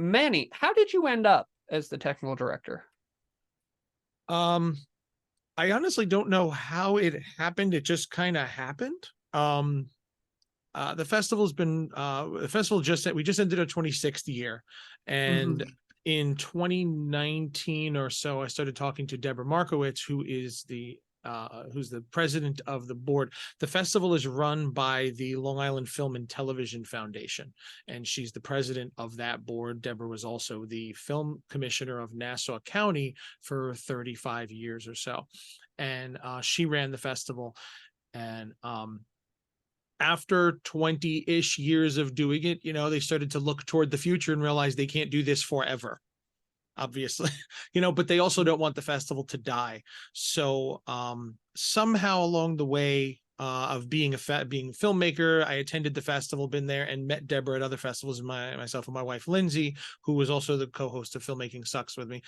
Manny, how did you end up as the technical director? Um, I honestly don't know how it happened. It just kind of happened. The festival's been the festival we just ended our 26th year, and in 2019 or so, I started talking to Deborah Markowitz, who's the president of the board. The festival is run by the Long Island Film and Television Foundation, and she's the president of that board. Deborah was also the film commissioner of Nassau County for 35 years or so, and she ran the festival. And after 20-ish years of doing it, they started to look toward the future and realize they can't do this forever, obviously, but they also don't want the festival to die. So somehow along the way of being being a filmmaker, I attended the festival, been there, and met Deborah at other festivals. Myself and my wife Lindsay, who was also the co-host of Filmmaking Sucks with me,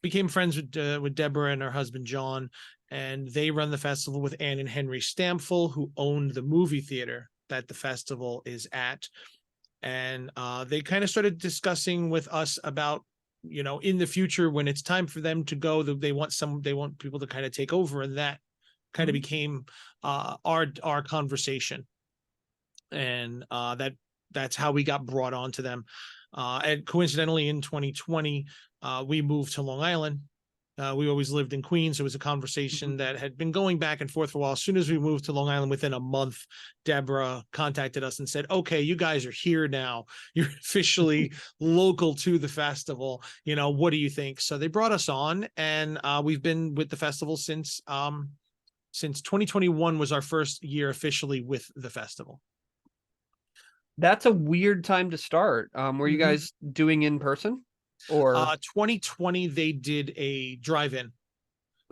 became friends with Deborah and her husband John, and they run the festival with Ann and Henry Stamfel, who owned the movie theater that the festival is at. And they kind of started discussing with us about, in the future, when it's time for them to go, they want people to kind of take over, and that kind of became our conversation. And that's how we got brought on to them. And coincidentally, in 2020, we moved to Long Island. We always lived in Queens. So it was a conversation that had been going back and forth for a while. As soon as we moved to Long Island, within a month, Deborah contacted us and said, okay, you guys are here now. You're officially local to the festival. What do you think? So they brought us on, and we've been with the festival since 2021 was our first year officially with the festival. That's a weird time to start. Were you guys doing in person? Or 2020, they did a drive-in.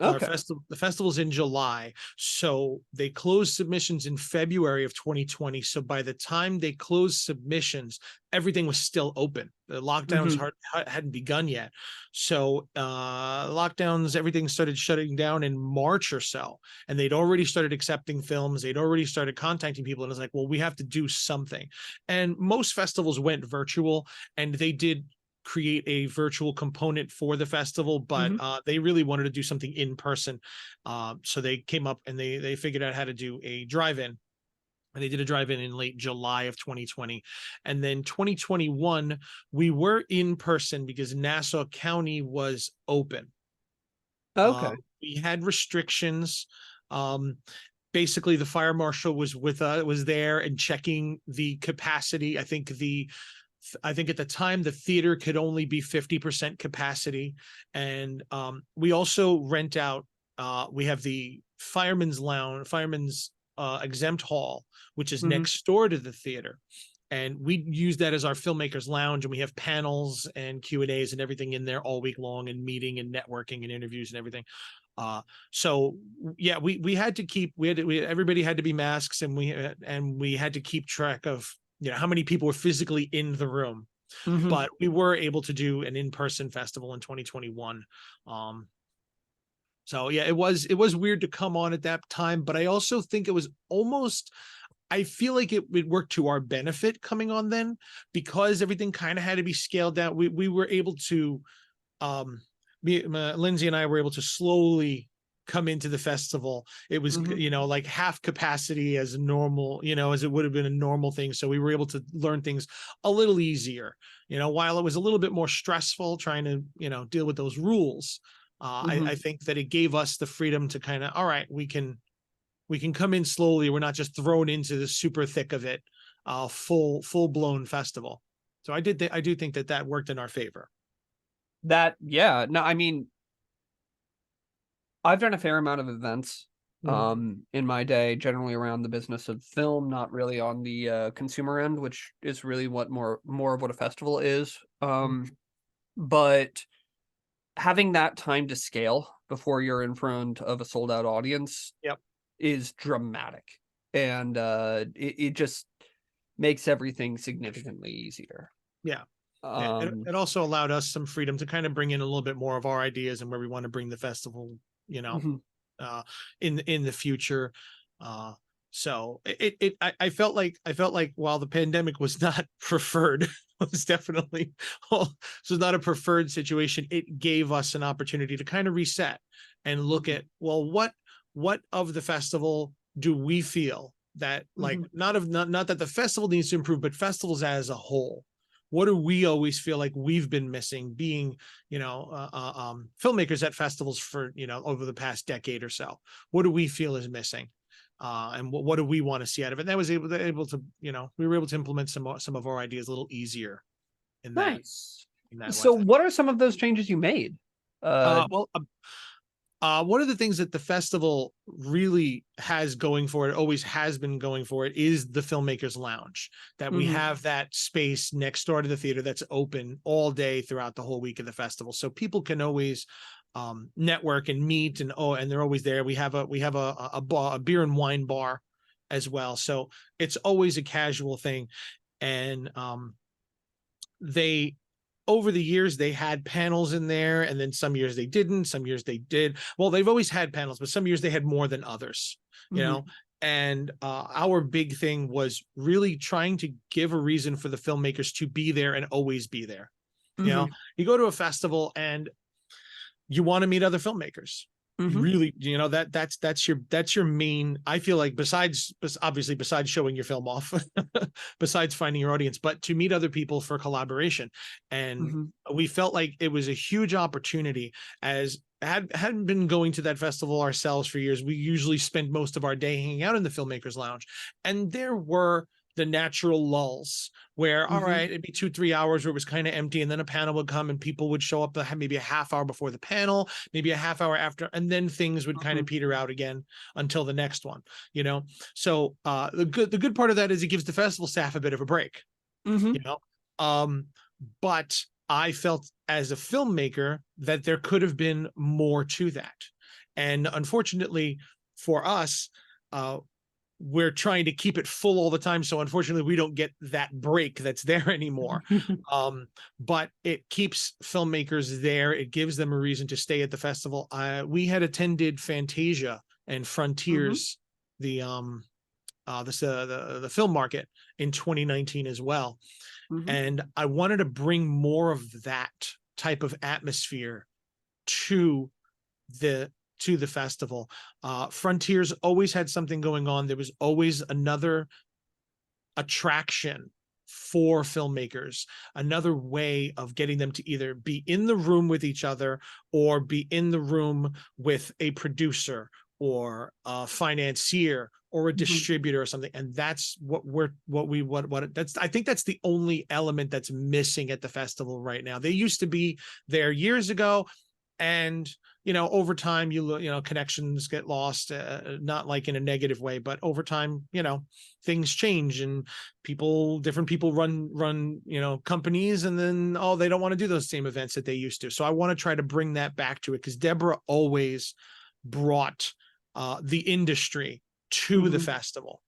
okay. The festival's in July, so they closed submissions in February of 2020. So by the time they closed submissions, everything was still open. The lockdowns hadn't begun yet. So lockdowns, everything started shutting down in March or so, and they'd already started accepting films. They'd already started contacting people, and it's like, well, we have to do something. And most festivals went virtual, and they did create a virtual component for the festival, but they really wanted to do something in person. So they came up and they figured out how to do a drive-in. And they did a drive-in in late July of 2020. And then 2021, we were in person because Nassau County was open. Okay. We had restrictions. Basically, the fire marshal was there and checking the capacity. I think at the time the theater could only be 50% capacity. And we also rent out, we have the fireman's exempt hall, which is next door to the theater. And we use that as our filmmakers lounge, and we have panels and Q&As and everything in there all week long, and meeting and networking and interviews and everything. So yeah, we had to keep, everybody had to be masks, and we had to keep track of how many people were physically in the room. But we were able to do an in-person festival in 2021. So yeah, it was weird to come on at that time, but I also think it was I feel like it worked to our benefit coming on then, because everything kind of had to be scaled down. We were able to, Lindsay and I were able to slowly come into the festival. It was, like half capacity as normal, as it would have been a normal thing. So we were able to learn things a little easier, while it was a little bit more stressful trying to, deal with those rules. I think that it gave us the freedom to kind of, all right, we can come in slowly. We're not just thrown into the super thick of it, full blown festival. So I do think that worked in our favor. Yeah, no, I mean, I've done a fair amount of events in my day, generally around the business of film, not really on the consumer end, which is really what more of what a festival is. But having that time to scale before you're in front of a sold out audience is dramatic. And it just makes everything significantly easier. Yeah. It also allowed us some freedom to kind of bring in a little bit more of our ideas and where we want to bring the festival, in the future. So I felt like while the pandemic was not preferred, was definitely so not a preferred situation, it gave us an opportunity to kind of reset and look Mhm. at, well, what of the festival do we feel that, like, Mhm. not that the festival needs to improve, but festivals as a whole, what do we always feel like we've been missing, being, filmmakers at festivals for, over the past decade or so? What do we feel is missing? And what do we want to see out of it? And that was able to, we were able to implement some of our ideas a little easier in that Nice. in that way. So what are some of those changes you made? Well, one of the things that the festival really has going for it, always has been going for it, is the Filmmakers Lounge. That we Mhm. have that space next door to the theater that's open all day throughout the whole week of the festival, so people can always network and meet, and they're always there. We have a beer and wine bar as well, so it's always a casual thing. And they over the years they had panels in there, and then some years they didn't, some years they did. Well, they've always had panels, but some years they had more than others, you Mhm. know. And our big thing was really trying to give a reason for the filmmakers to be there and always be there. Mhm. You go to a festival and you want to meet other filmmakers. You Mhm. really, that's your main, I feel like, obviously besides showing your film off, besides finding your audience, but to meet other people for collaboration. And Mhm. we felt like it was a huge opportunity, as hadn't been going to that festival ourselves for years. We usually spend most of our day hanging out in the Filmmakers Lounge, and there were the natural lulls where, all Mhm. right, it'd be 2-3 hours where it was kind of empty, and then a panel would come and people would show up maybe a half hour before the panel, maybe a half hour after, and then things would kind of Mhm. peter out again until the next one, you know. So the good part of that is it gives the festival staff a bit of a break, you Mhm. know. But I felt as a filmmaker that there could have been more to that, and unfortunately for us, uh we're trying to keep it full all the time. So unfortunately, we don't get that break that's there anymore. But it keeps filmmakers there. It gives them a reason to stay at the festival. We had attended Fantasia and Mhm. Frontiers, the the film market, in 2019 as well. Mhm. And I wanted to bring more of that type of atmosphere to the the festival. Frontiers always had something going on. There was always another attraction for filmmakers, another way of getting them to either be in the room with each other or be in the room with a producer or a financier or a Mhm. distributor or something. And that's that's, I think that's the only element that's missing at the festival right now. They used to be there years ago, and over time, connections get lost, not like in a negative way, but over time, things change, and different people run companies, and then, oh, they don't want to do those same events that they used to. So I want to try to bring that back to it, because Deborah always brought the industry to the Mhm. festival,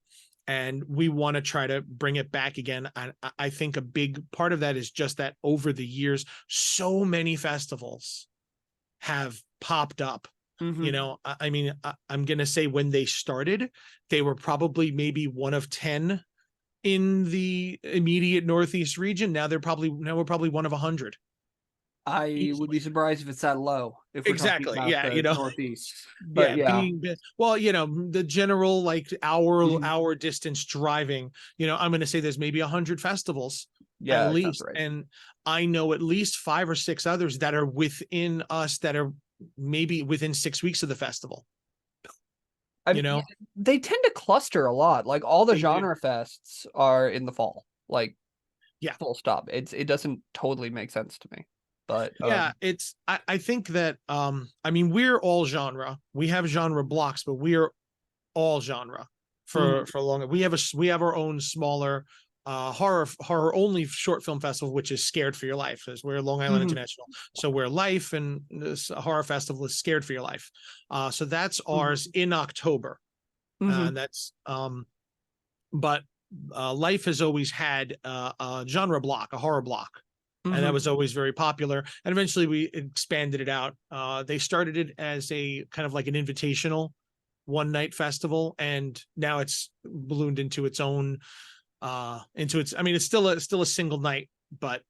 and we want to try to bring it back again. I think a big part of that is just that over the years, so many festivals have popped up. Mhm. I mean, I'm going to say when they started, they were probably maybe one of 10 in the immediate Northeast region. Now we're probably one of 100. I would be Easily. surprised if it's that low if we're talking Exactly. about Yeah. the Northeast. But Yeah. yeah. Well, the general, like, hour, Mhm. hour distance driving, I'm going to say there's maybe 100 festivals at Yeah, that sounds least. right. And I know at least 5 or 6 others that are within us, that are maybe within 6 weeks of the festival. Yeah, they tend to cluster a lot. Like all the They do. genre fests are in the fall. Like Yeah. full stop. It doesn't totally make sense to me. But Yeah. I think that, I mean, we're all genre. We have genre blocks, but we are all genre mhm. for long. We have our own smaller horror only short film festival, which is Scared for Your Life, because we're Long Island Mhm. International. So we're Life, and this horror festival is Scared for Your Life. So that's Mhm. ours in October. And Mhm. that's but Life has always had a genre block, a horror block, and that Mhm. was always very popular. And eventually we expanded it out. They started it as a kind of like an invitational one night festival, and now it's ballooned into its own, I mean, it's still a single night, but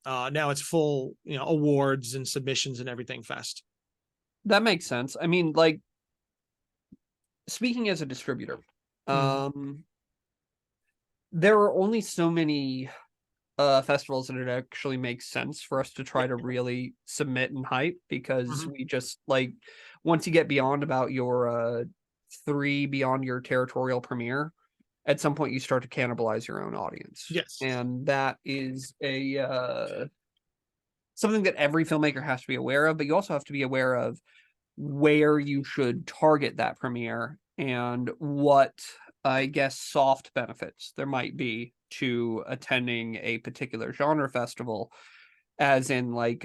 now it's full, awards and submissions and everything fest. That makes sense. I mean, like, speaking as a distributor, Mhm. there are only so many festivals that it actually makes sense for us to try to really submit and hype, because Mhm. we just, like, once you get beyond about your 3 beyond your territorial premiere, at some point you start to cannibalize your own audience. Yes. And that is a something that every filmmaker has to be aware of, but you also have to be aware of where you should target that premiere and what, I guess, soft benefits there might be to attending a particular genre festival. As in, like,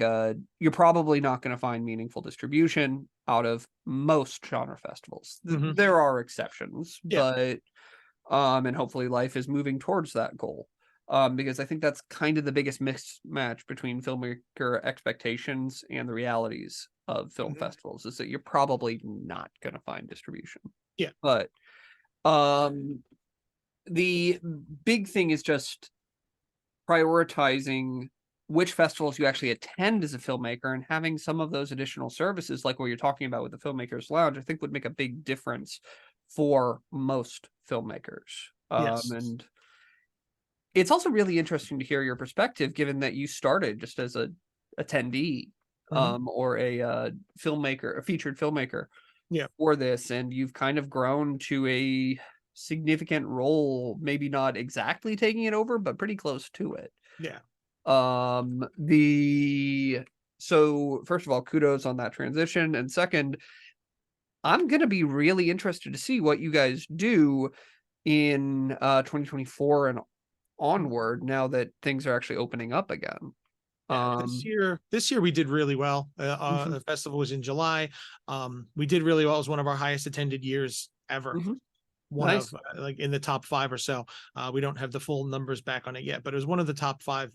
you're probably not going to find meaningful distribution out of most genre festivals. Mhm. There are exceptions, Yeah. but and hopefully life is moving towards that goal. Because I think that's kind of the biggest mismatch between filmmaker expectations and the realities of film Mhm. festivals, is that you're probably not going to find distribution. Yeah. But um, the big thing is just prioritizing which festivals you actually attend as a filmmaker, and having some of those additional services, like what you're talking about with the Filmmakers Lounge, I think would make a big difference for most filmmakers. Yes. And it's also really interesting to hear your perspective, given that you started just as a attendee, Mhm. or a filmmaker, a featured filmmaker Yeah. for this, and you've kind of grown to a significant role, maybe not exactly taking it over, but pretty close to it. Yeah. The So first of all, kudos on that transition, and second, I'm gonna be really interested to see what you guys do in 2024 and onward, now that things are actually opening up again. Yeah, this Um, year, we did really well. mhm, The festival was in July. We did really well. It was one of our highest attended years ever. mhm, One of nice. like in the top five or so. We don't have the full numbers back on it yet, but it was one of the top five.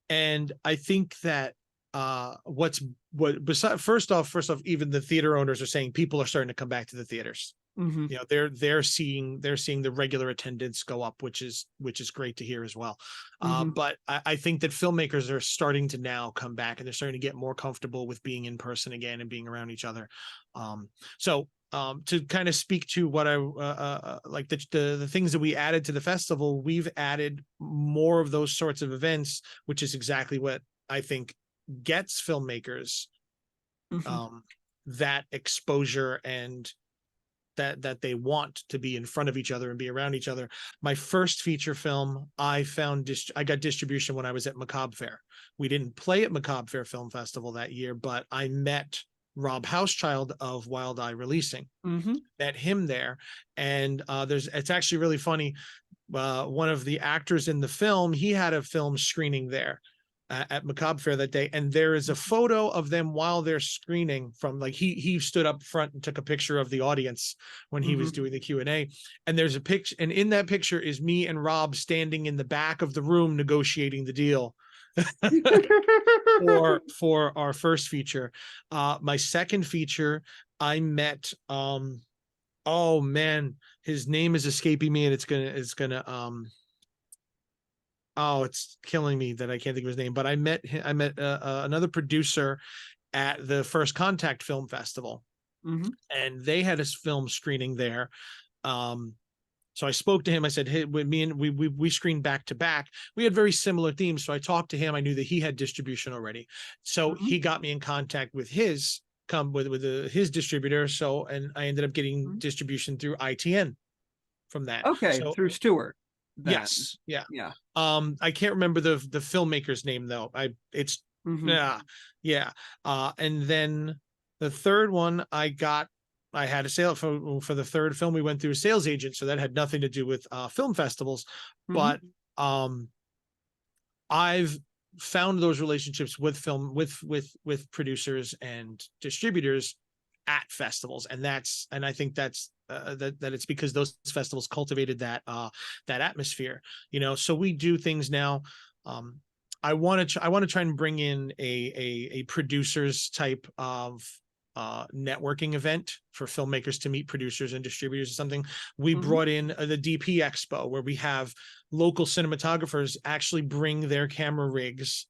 And I think that what besides first off, even the theater owners are saying people are starting to come back to the theaters. Mhm, They're seeing the regular attendance go up, which is great to hear as well. mhm, But I think that filmmakers are starting to now come back, and they're starting to get more comfortable with being in person again and being around each other. So to kind of speak to what I like the things that we added to the festival, we've added more of those sorts of events, which is exactly what I think gets filmmakers mhm, um, that exposure and that they want to be in front of each other and be around each other. My first feature film, I got distribution when I was at Macabre Fair. We didn't play at Macabre Fair Film Festival that year, but I met Rob Housechild of Wild Eye Releasing. mhm. Met him there, and it's actually really funny. One of the actors in the film, he had a film screening there at Macabre Fair that day, and there is a photo of them while they're screening from like he stood up front and took a picture of the audience when he was Mhm. doing the Q&A, and there's a picture, and in that picture is me and Rob standing in the back of the room negotiating the deal for our first feature. My second feature, I met oh man, his name is escaping me, and it's gonna oh, it's killing me that I can't think of his name. But I met another producer at the First Contact Film Festival, Mhm, and they had a film screening there. Um, so I spoke to him. I said, "Hey, with me and we screened back to back. We had very similar themes." So I talked to him. I knew that he had distribution already, so mhm, he got me in contact with his distributor. So and I ended up getting mhm. distribution through ITN from that. Okay, So through Stewart then. yes, yeah. Yeah. I can't remember the filmmaker's name though. It's Mhm, yeah, yeah. And then the third one I had a sale for the third film. We went through a sales agent, so that had nothing to do with film festivals. mhm, But um, I've found those relationships with film with producers and distributors at festivals, and I think that's that it's because those festivals cultivated that atmosphere. So we do things now. um I want to try and bring in a producers type of networking event for filmmakers to meet producers and distributors or something. We Mhm. brought in the DP Expo, where we have local cinematographers actually bring their camera rigs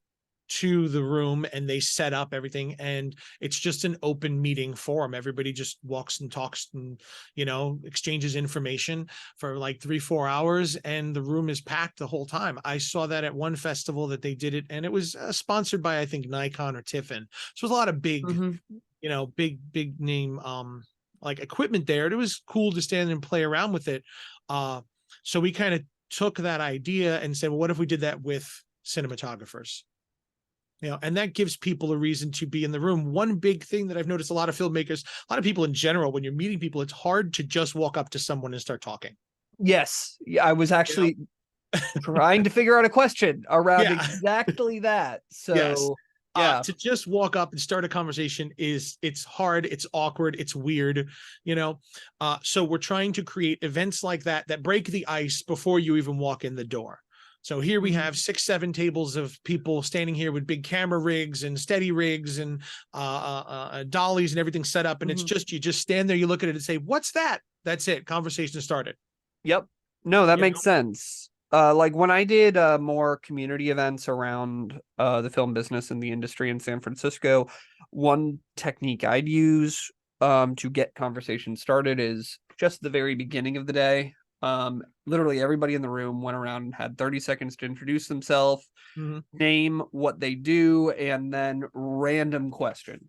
to the room and they set up everything, and it's just an open meeting forum. Everybody just walks and talks and, you know, exchanges information for like 3-4 hours, and the room is packed the whole time. I saw that at one festival that they did it, and it was sponsored by, I think, Nikon or Tiffin. So it was a lot of big, Mhm. you know, big name like equipment there. It was cool to stand and play around with it. So we kind of took that idea and said, well, what if we did that with cinematographers? You know, and that gives people a reason to be in the room. One big thing that I've noticed, a lot of filmmakers, a lot of people in general, when you're meeting people, it's hard to just walk up to someone and start talking. Yes. Yeah, I was You know? actually trying to figure out a question around Yeah. exactly that. Yes. So, yeah. To just walk up and start a conversation it's hard, it's awkward, it's weird, you know. So we're trying to create events like that that break the ice before you even walk in the door. So here we Mhm. have 6-7 tables of people standing here with big camera rigs and steady rigs and dollies and everything set up, and it's Mhm. just, you just stand there, you look at it and say, what's that? That's it. Conversation started. Yep. No, that You makes know? sense. Like when I did more community events around the film business and the industry in San Francisco, one technique I'd use to get conversation started is just the very beginning of the day. Literally everybody in the room went around and had 30 seconds to introduce themselves, Mhm. name what they do, and then random question.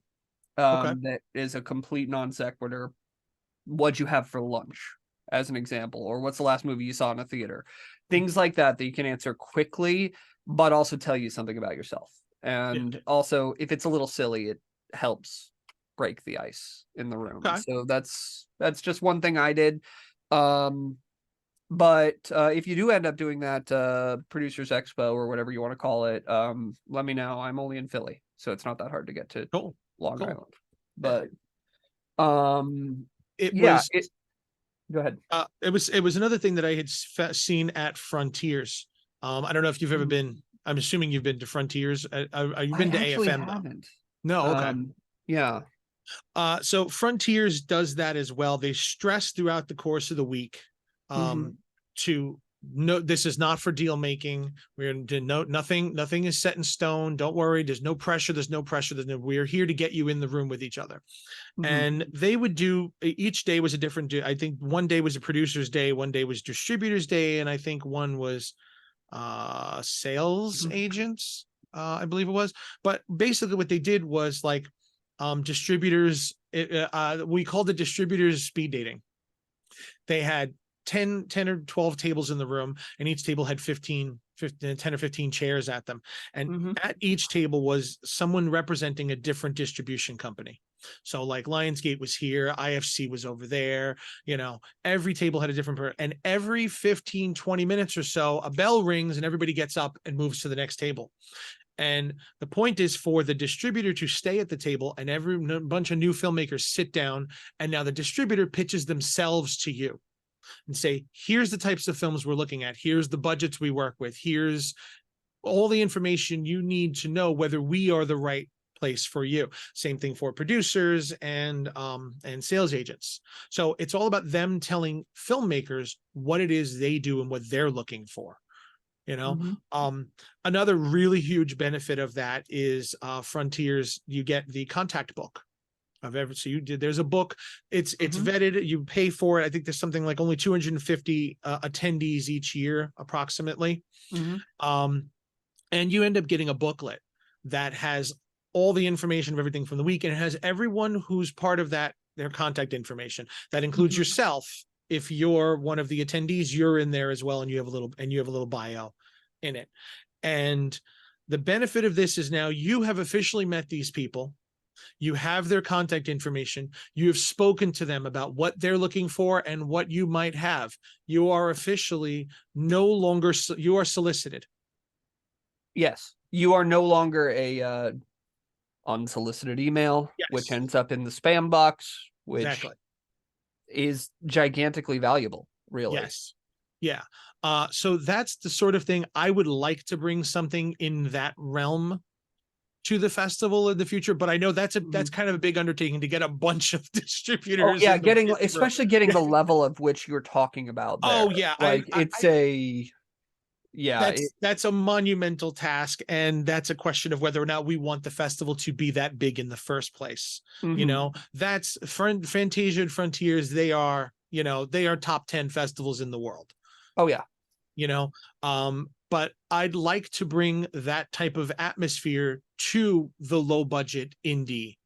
Okay. That is a complete non sequitur. What'd you have for lunch, as an example, or what's the last movie you saw in a theater? Things like that that you can answer quickly, but also tell you something about yourself. Yeah. And also, if it's a little silly, it helps break the ice in the room. Okay. So that's just one thing I did. Um, but if you do end up doing that producers expo or whatever you want to call it, let me know. I'm only in Philly, so it's not that hard to get to Cool. Long Cool. Island. Yeah. But um It yeah, was go ahead. it was another thing that I had seen at Frontiers. I don't know if you've ever Mhm. been. I'm assuming you've been to Frontiers. You've I been to actually AFM though. haven't. No, okay. Yeah. So Frontiers does that as well. They stress throughout the course of the week Mhm. to no, this is not for deal making. We're to no, nothing is set in stone. Don't worry. There's no pressure. There's no pressure. We're here to get you in the room with each other. Mhm. And they would do, each day was a different day. I think one day was a producer's day, one day was distributor's day, and I think one was sales Mhm. agents, I believe it was. But basically what they did was like distributors, we called it distributors speed dating. They had 10 or 12 tables in the room, and each table had 10 or 15 chairs at them. And Mhm. at each table was someone representing a different distribution company. So like Lionsgate was here, IFC was over there, you know, every table had a different and every 15, 20 minutes or so, a bell rings and everybody gets up and moves to the next table. And the point is for the distributor to stay at the table, and every bunch of new filmmakers sit down, and now the distributor pitches themselves to you and say, here's the types of films we're looking at. Here's the budgets we work with. Here's all the information you need to know whether we are the right place for you. Same thing for producers and sales agents. So it's all about them telling filmmakers what it is they do and what they're looking for. You know, Mhm. another really huge benefit of that is Frontiers. You get the contact book of every. So you did. There's a book. It's Mhm. vetted. You pay for it. I think there's something like only 250 attendees each year, approximately. Mhm. Um, and you end up getting a booklet that has all the information of everything from the week, and it has everyone who's part of that, their contact information. That includes Mhm. yourself. If you're one of the attendees, you're in there as well, and you have a little bio in it. And the benefit of this is now you have officially met these people. You have their contact information. You have spoken to them about what they're looking for and what you might have. You are officially no longer, you are solicited. Yes. You are no longer a unsolicited email, which Yes, ends up in the spam box, which exactly. is gigantically valuable, really. Yes. Yeah. So that's the sort of thing I would like to bring something in that realm to the festival in the future, but I know that's kind of a big undertaking to get a bunch of Oh distributors. yeah, in the room. especially getting the level of which you're talking about there. Oh yeah, Like it's a yeah, that's a monumental task, and that's a question of whether or not we want the festival to be that big in the first place. You know, that's Fantasia and Frontiers. They are, you know, they are top 10 festivals in the world. Oh yeah. You know, but I'd like to bring that type of atmosphere to the low budget indie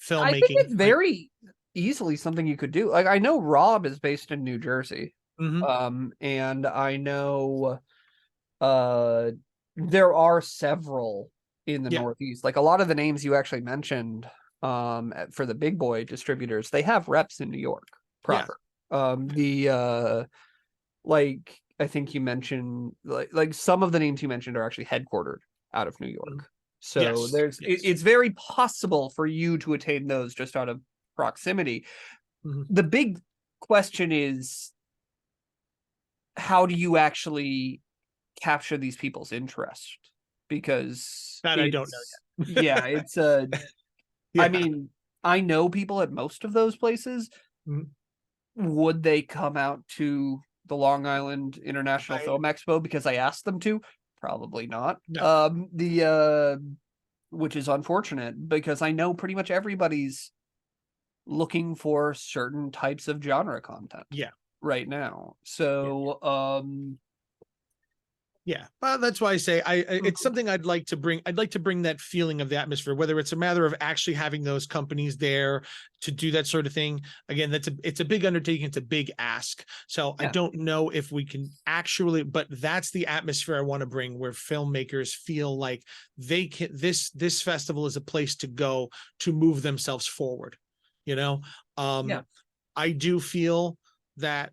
filmmaking. I think it's very easily something you could do. Like I know Rob is based in New Jersey. And I know there are several in the Northeast. Like a lot of the names you actually mentioned for the big boy distributors, they have reps in New York proper. Like I think you mentioned like some of the names you mentioned are actually headquartered out of New York. So it's very possible for you to attain those just out of proximity. The big question is, how do you actually capture these people's interest? Because that I don't know yet. Yeah, it's I mean, I know people at most of those places. Would they come out to the Long Island International Film Expo because I asked them to? Probably not. No. Which is unfortunate because I know pretty much everybody's looking for certain types of genre content. Right now. So well, that's why I say it's something I'd like to bring. I'd like to bring that feeling of the atmosphere, whether it's a matter of actually having those companies there to do that sort of thing. Again, it's a big undertaking. It's a big ask. So I don't know if we can actually, but that's the atmosphere I want to bring, where filmmakers feel like they can, this festival is a place to go to move themselves forward. You know, I do feel that